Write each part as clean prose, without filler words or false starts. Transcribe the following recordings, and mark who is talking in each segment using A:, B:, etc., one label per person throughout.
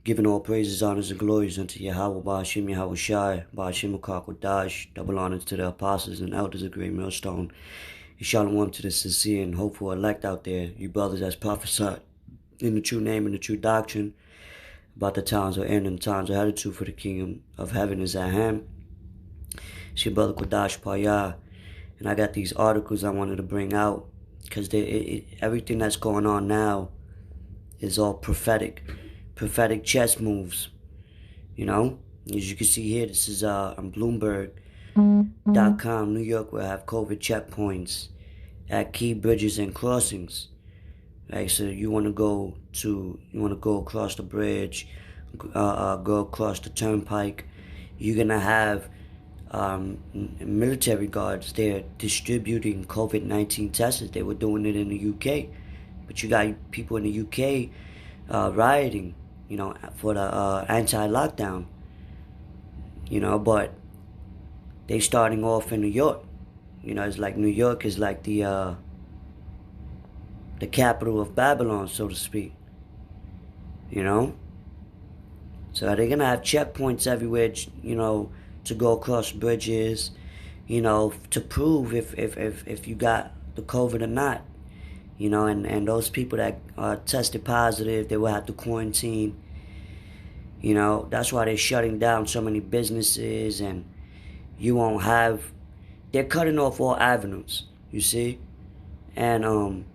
A: Giving all praises, honors, and glories unto Yahweh, Ba'ashim Yahweh Shai, Ba'ashim Kodash, double honors to the apostles and elders of Great Millstone. And shalom to the sincere and hopeful elect out there, you brothers that's prophesied in the true name and the true doctrine about the times of end and the times of attitude for the kingdom of heaven is at hand. It's your brother Kodash Payah, and I got these articles I wanted to bring out because everything that's going on now is all prophetic chess moves, you know. As you can see here, this is on Bloomberg.com. New York will have COVID checkpoints at key bridges and crossings. Right, so you want to go across the bridge, go across the turnpike. You're gonna have military guards there distributing COVID-19 tests. They were doing it in the UK, but you got people in the UK rioting, for the anti-lockdown, but they starting off in New York. It's like New York is like the capital of Babylon, so to speak. So they're gonna have checkpoints everywhere, to go across bridges, to prove if you got the COVID or not. And those people that are tested positive, they will have to quarantine. That's why they're shutting down so many businesses, and they're cutting off all avenues, you see? And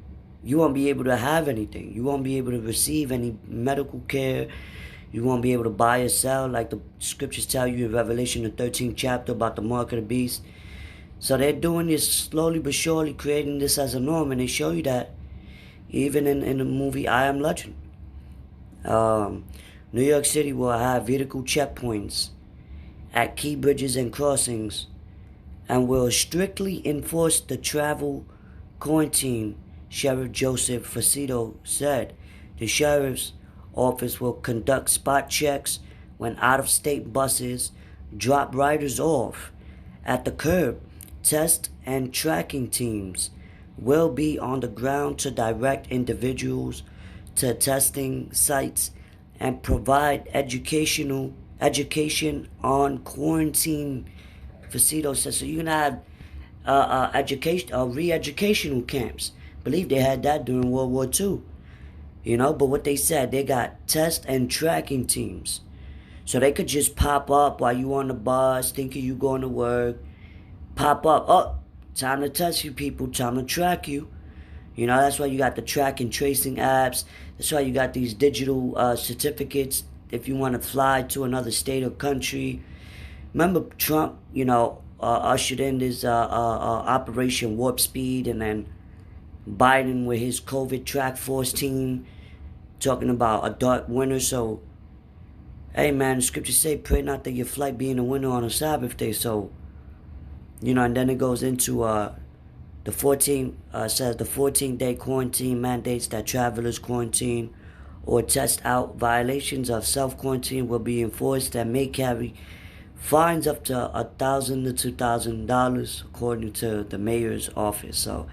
A: you won't be able to have anything. You won't be able to receive any medical care. You won't be able to buy or sell like the scriptures tell you in Revelation, the 13th chapter, about the mark of the beast. So they're doing this slowly but surely, creating this as a norm, and they show you that even in the movie I Am Legend. New York City will have vehicle checkpoints at key bridges and crossings and will strictly enforce the travel quarantine, Sheriff Joseph Facido said. The sheriff's office will conduct spot checks when out-of-state buses drop riders off at the curb. Test and tracking teams will be on the ground to direct individuals to testing sites and provide education on quarantine. Facido says, so you're gonna have re-educational camps. I believe they had that during World War II. But what they said, they got test and tracking teams, so they could just pop up while you on the bus, thinking you going to work. Pop up, oh, time to test you people, time to track you. That's why you got the track and tracing apps. That's why you got these digital certificates if you want to fly to another state or country. Remember Trump, ushered in this Operation Warp Speed, and then Biden with his COVID track force team talking about a dark winter. So, hey man, the scriptures say, pray not that your flight be in the winter on a Sabbath day. So, and then it goes into the 14-day quarantine mandates that travelers quarantine or test out violations of self-quarantine will be enforced and may carry fines up to $1,000 to $2,000 according to the mayor's office. So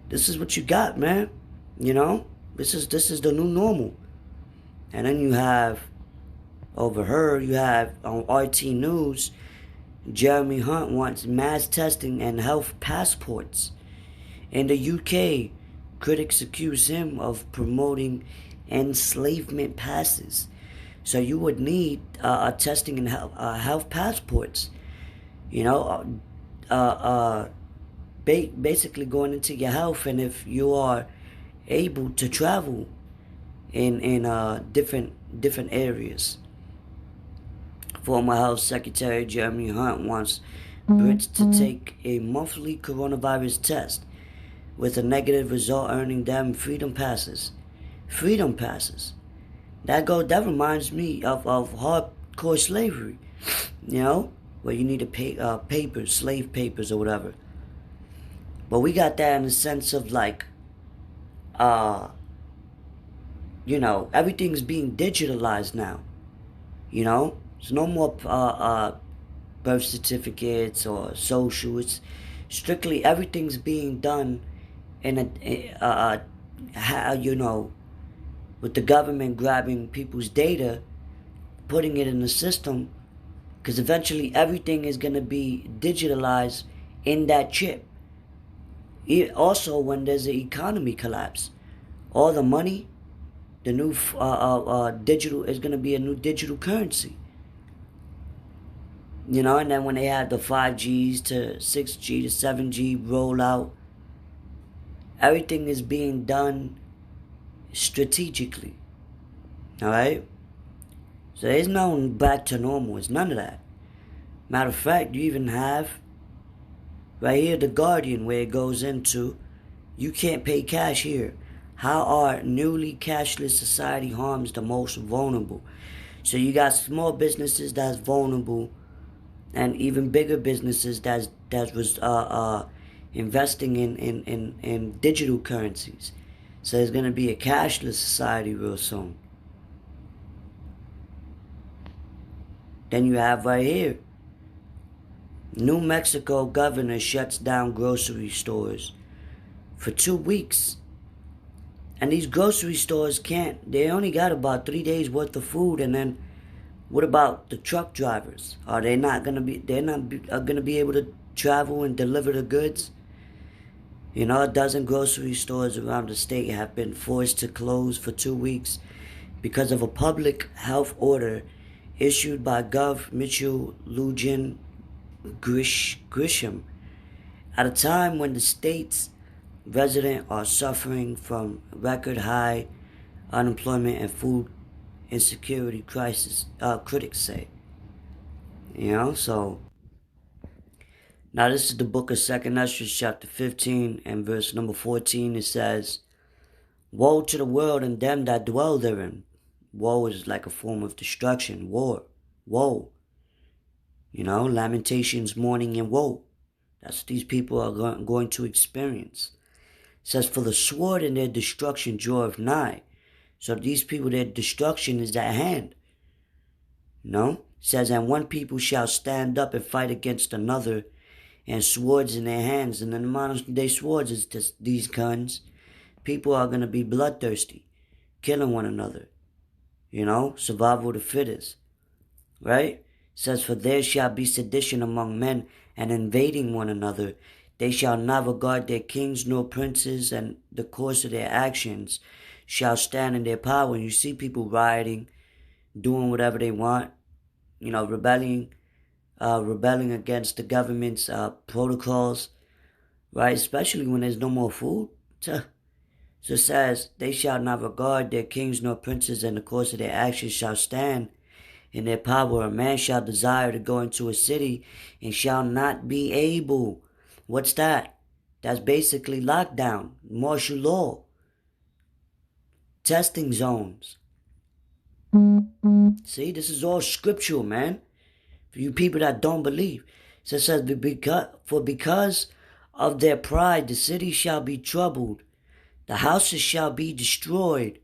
A: this is what you got, man. This is the new normal. And then you have on RT News, Jeremy Hunt wants mass testing and health passports. In the UK, critics accuse him of promoting enslavement passes. So you would need testing and health passports. Basically going into your health, and if you are able to travel in different areas. Former Health Secretary Jeremy Hunt wants Brits to take a monthly coronavirus test with a negative result, earning them freedom passes. Freedom passes. That reminds me of hardcore slavery, where you need to pay papers, slave papers or whatever. But we got that in the sense of like, everything's being digitalized now. There's no more birth certificates or social. It's strictly everything's being done in a with the government grabbing people's data, putting it in the system, because eventually everything is going to be digitalized in that chip. Also, when there's an economy collapse, all the money, the new digital is going to be a new digital currency. You know, and then when they have the 5Gs to 6G to 7G rollout, everything is being done strategically. All right? So there's no back to normal. It's none of that. Matter of fact, you even have right here The Guardian, where it goes into, you can't pay cash here. How our newly cashless society harms the most vulnerable. So you got small businesses that's vulnerable, and even bigger businesses that was investing in digital currencies. So there's going to be a cashless society real soon. Then you have right here, New Mexico governor shuts down grocery stores for 2 weeks. And these grocery stores they only got about 3 days worth of food. And then what about the truck drivers? Are they not going to be able to travel and deliver the goods? You know, a dozen grocery stores around the state have been forced to close for 2 weeks because of a public health order issued by Gov. Mitchell Lujan Grisham at a time when the state's residents are suffering from record high unemployment and food insecurity crisis, critics say. You know, so now this is the book of 2nd Esdras chapter 15 and verse number 14. It says, "Woe to the world and them that dwell therein." Woe is like a form of destruction, war, woe. You know, lamentations, mourning, and woe. That's what these people are going to experience. It says, "For the sword and their destruction draweth nigh." So these people, their destruction is at hand. You know? It says, "And one people shall stand up and fight against another, and swords in their hands." And in the modern day swords is just these guns. People are going to be bloodthirsty, killing one another. You know? Survival of the fittest. Right? It says, "For there shall be sedition among men, and invading one another. They shall not regard their kings nor princes, and the course of their actions shall stand in their power." And you see people rioting, doing whatever they want, you know, rebelling against the government's protocols, right? Especially when there's no more food. So it says, "They shall not regard their kings nor princes, and the course of their actions shall stand in their power. A man shall desire to go into a city and shall not be able." What's that? That's basically lockdown, martial law, testing zones. See, this is all scriptural, man. For you people that don't believe. So it says, because of their pride, the city shall be troubled. The houses shall be destroyed,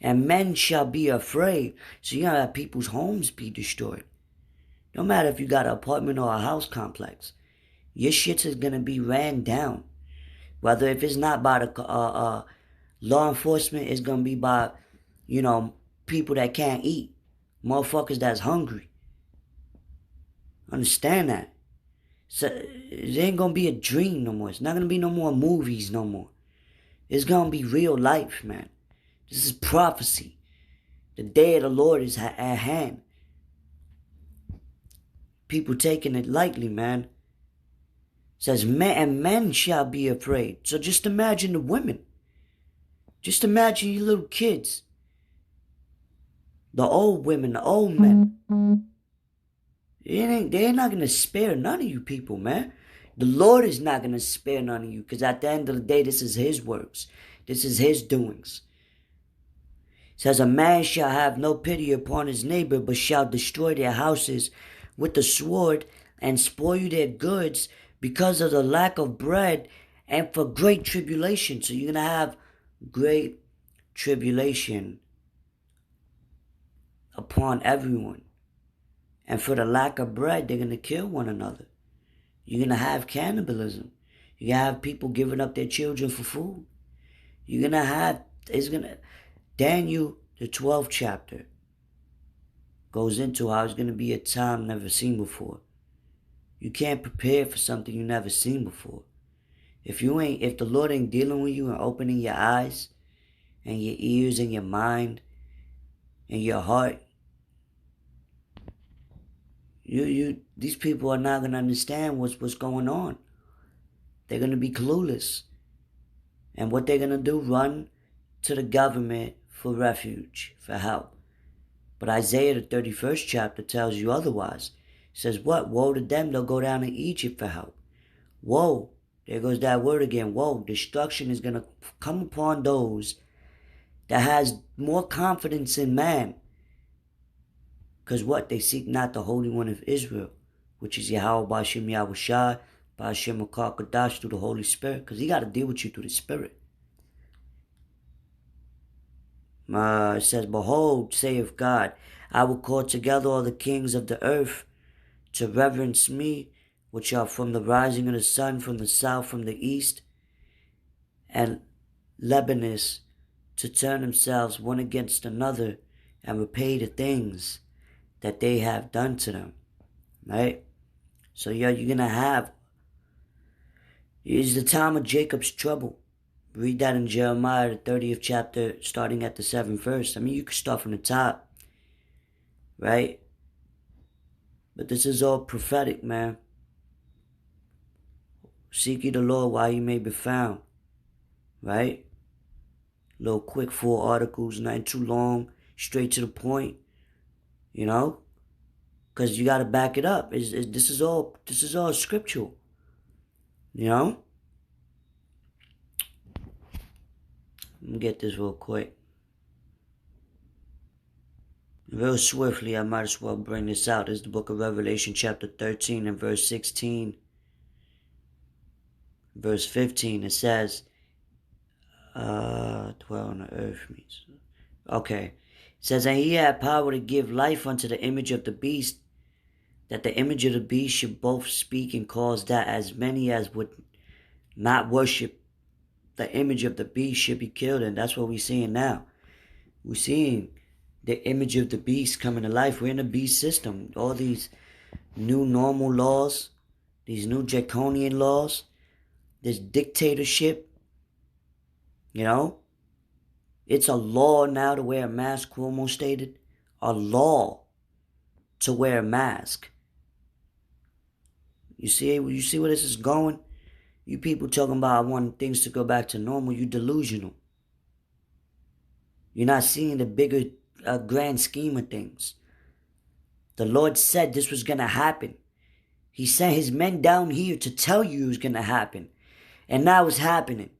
A: and men shall be afraid. So you're going to have people's homes be destroyed. No matter if you got an apartment or a house complex. Your shit is going to be ran down. Whether if it's not by the law enforcement, it's going to be by, you know, people that can't eat. Motherfuckers that's hungry. Understand that. So it ain't going to be a dream no more. It's not going to be no more movies no more. It's going to be real life, man. This is prophecy. The day of the Lord is at hand. People taking it lightly, man. It says, men shall be afraid. So just imagine the women. Just imagine your little kids. The old women, the old men. They're not going to spare none of you people, man. The Lord is not going to spare none of you, because at the end of the day, this is His works. This is His doings. It says, "A man shall have no pity upon his neighbor, but shall destroy their houses with the sword and spoil their goods because of the lack of bread and for great tribulation." So you're going to have great tribulation upon everyone. And for the lack of bread, they're going to kill one another. You're going to have cannibalism. You're going to have people giving up their children for food. You're going to have, Daniel, the 12th chapter, goes into how it's going to be a time never seen before. You can't prepare for something you never seen before. If the Lord ain't dealing with you and opening your eyes and your ears and your mind and your heart, these people are not gonna understand what's going on. They're gonna be clueless. And what they're gonna do, run to the government for refuge, for help. But Isaiah, the 31st chapter, tells you otherwise. It says what? Woe to them, they'll go down to Egypt for help. Woe, there goes that word again. Woe, destruction is gonna come upon those that has more confidence in man. Because what? They seek not the Holy One of Israel, which is Yahweh Ba'ashem Yahushua, Ba'ashem Akar through the Holy Spirit. Because he got to deal with you through the Spirit. It says, behold, saith God, I will call together all the kings of the earth to reverence me, which are from the rising of the sun, from the south, from the east, and Lebanus, to turn themselves one against another and repay the things that they have done to them. Right? So you're going to have, it's the time of Jacob's trouble. Read that in Jeremiah, the 30th chapter, starting at the 7th verse. I mean, you can start from the top. Right? But this is all prophetic, man. Seek ye the Lord while he may be found. Right? Little quick 4 articles, nothing too long, straight to the point. You know? Because you got to back it up. This is all scriptural. You know? Let me get this real quick. Real swiftly, I might as well bring this out. This is the book of Revelation chapter 13 and verse 16. Verse 15, it says, dwell on the earth means. Okay. It says, and he had power to give life unto the image of the beast, that the image of the beast should both speak and cause that as many as would not worship the image of the beast should be killed. And that's what we're seeing now. We're seeing the image of the beast coming to life. We're in a beast system. All these new normal laws, these new draconian laws, this dictatorship, you know, it's a law now to wear a mask, Cuomo stated. A law to wear a mask. You see where this is going? You people talking about wanting things to go back to normal, you delusional. You're not seeing the bigger grand scheme of things. The Lord said this was going to happen. He sent his men down here to tell you it was going to happen. And now it's happening.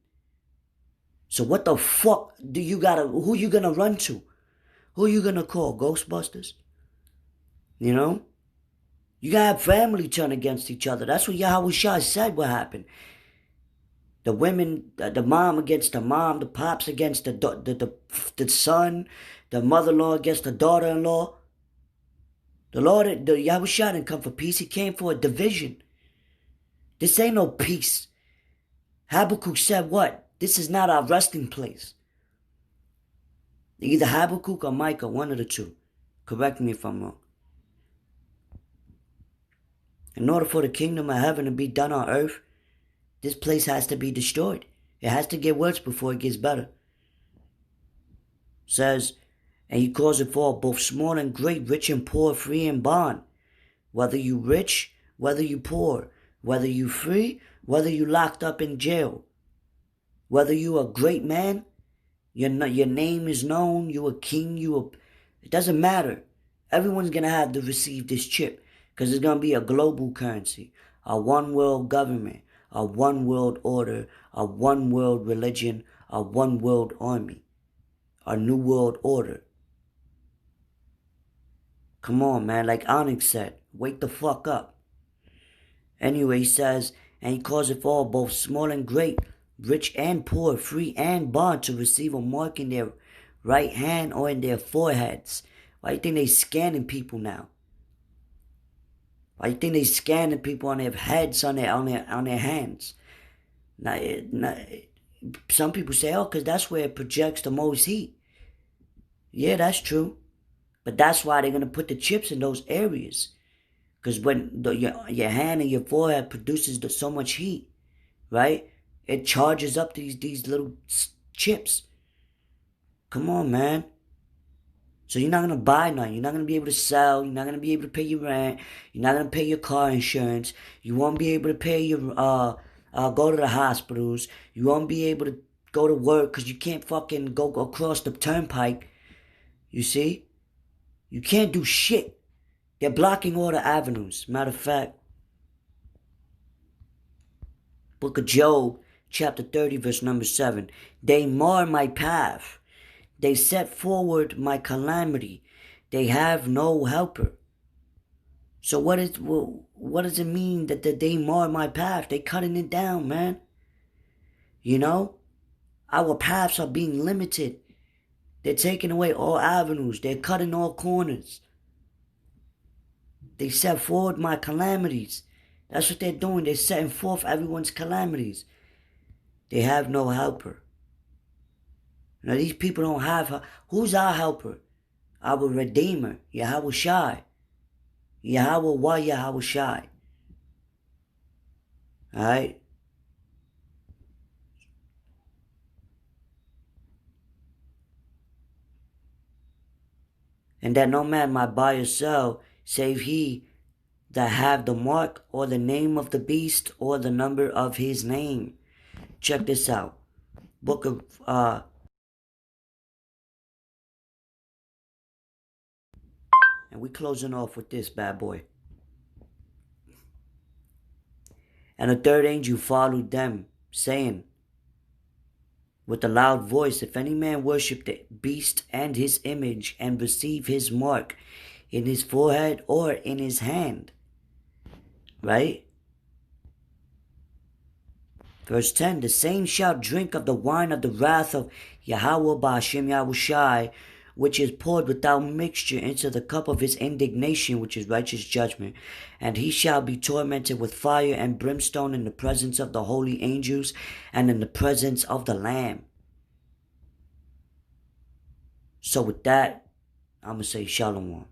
A: So what the fuck who you going to run to? Who you going to call? Ghostbusters? You know? You got to have family turn against each other. That's what Yahushua said what happened. The women, the mom against the mom, the pops against the son, the mother-in-law against the daughter-in-law. The Yahushua didn't come for peace. He came for a division. This ain't no peace. Habakkuk said what? This is not our resting place. Either Habakkuk or Micah, one of the two. Correct me if I'm wrong. In order for the kingdom of heaven to be done on earth, this place has to be destroyed. It has to get worse before it gets better. Says, and he calls it for both small and great, rich and poor, free and bond. Whether you rich, whether you poor, whether you free, whether you locked up in jail, whether you a great man, your name is known, you a king, it doesn't matter. Everyone's going to have to receive this chip because it's going to be a global currency, a one world government, a one world order, a one world religion, a one world army, a new world order. Come on, man. Like Onyx said, wake the fuck up. Anyway, he says, and he calls it for all, both small and great, rich and poor, free and bond, to receive a mark in their right hand or in their foreheads. Why do you think they scanning people now? Why do you think they scanning people on their heads, on their hands? Now, some people say, oh, because that's where it projects the most heat. Yeah, that's true. But that's why they're gonna put the chips in those areas. Because when your hand and your forehead produces so much heat, right? It charges up these little chips. Come on, man. So you're not gonna buy nothing. You're not gonna be able to sell. You're not gonna be able to pay your rent. You're not gonna pay your car insurance. You won't be able to pay your go to the hospitals. You won't be able to go to work because you can't fucking go across the turnpike. You see? You can't do shit. They're blocking all the avenues. Matter of fact, Book of Job, chapter 30, verse number 7. They mar my path. They set forward my calamity. They have no helper. So what does it mean that they mar my path? They cutting it down, man. You know? Our paths are being limited. They're taking away all avenues. They're cutting all corners. They set forward my calamities. That's what they're doing. They're setting forth everyone's calamities. They have no helper. Now these people don't have... Who's our helper? Our Redeemer, Yahweh Shai. Yahweh Wa Yahweh Shai. Alright? And that no man might buy or sell, save he that have the mark or the name of the beast or the number of his name. Check this out. Book of and we closing off with this bad boy. And the third angel followed them, saying with a loud voice, if any man worship the beast and his image, and receive his mark in his forehead or in his hand. Right? Verse 10, the same shall drink of the wine of the wrath of Yahweh Ba'ashem Yahushai, which is poured without mixture into the cup of his indignation, which is righteous judgment. And he shall be tormented with fire and brimstone in the presence of the holy angels and in the presence of the Lamb. So with that, I'm going to say Shalom.